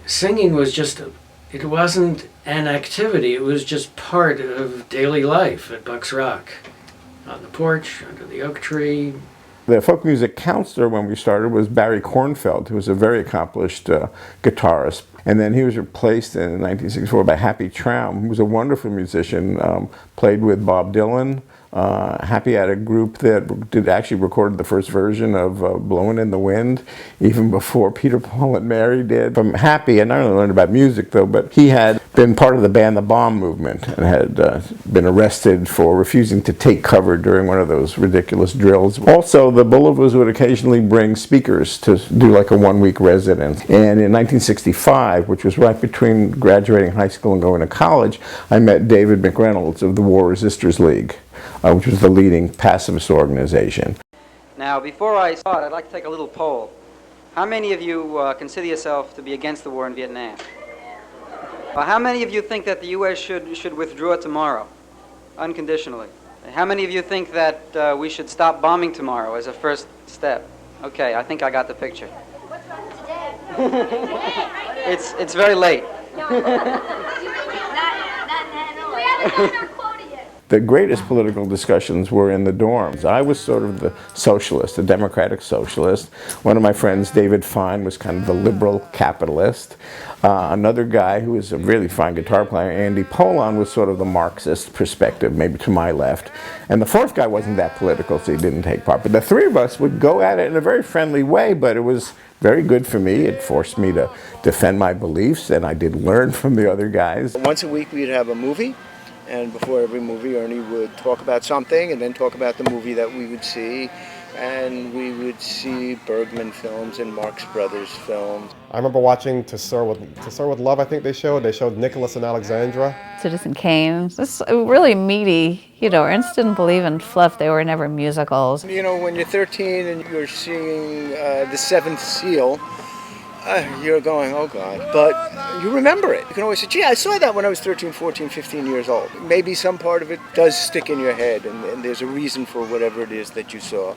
singing was just, it wasn't an activity, it was just part of daily life at Buck's Rock. On the porch, under the oak tree. The folk music counselor when we started was Barry Kornfeld, who was a very accomplished guitarist. And then he was replaced in 1964 by Happy Traum, who was a wonderful musician, played with Bob Dylan. Happy had a group that actually recorded the first version of Blowin' in the Wind, even before Peter, Paul, and Mary did. From Happy, I not only learned about music though, but he had been part of the Ban the Bomb movement and had been arrested for refusing to take cover during one of those ridiculous drills. Also, the Bullovas would occasionally bring speakers to do like a one-week residence. And in 1965, which was right between graduating high school and going to college, I met David McReynolds of the War Resisters League, which was the leading pacifist organization. Now, before I start, I'd like to take a little poll. How many of you consider yourself to be against the war in Vietnam? How many of you think that the U.S. should withdraw tomorrow, unconditionally? How many of you think that we should stop bombing tomorrow as a first step? Okay, I think I got the picture. What's wrong today? It's very late. No, not we haven't done our quota yet. The greatest political discussions were in the dorms. I was sort of the socialist, the democratic socialist. One of my friends, David Fine, was kind of the liberal capitalist. Another guy who was a really fine guitar player, Andy Polon, was sort of the Marxist perspective, maybe to my left. And the fourth guy wasn't that political, so he didn't take part. But the three of us would go at it in a very friendly way, but it was very good for me. It forced me to defend my beliefs, and I did learn from the other guys. Once a week we'd have a movie, and before every movie Ernie would talk about something and then talk about the movie that we would see. And we would see Bergman films and Marx Brothers films. I remember watching To Sir with Love, I think they showed. They showed Nicholas and Alexandra. Citizen Kane. This really meaty. Ernst didn't believe in fluff. They were never musicals. You know, when you're 13 and you're seeing The Seventh Seal, you're going, oh God. But you remember it. You can always say, gee, I saw that when I was 13, 14, 15 years old. Maybe some part of it does stick in your head, and there's a reason for whatever it is that you saw.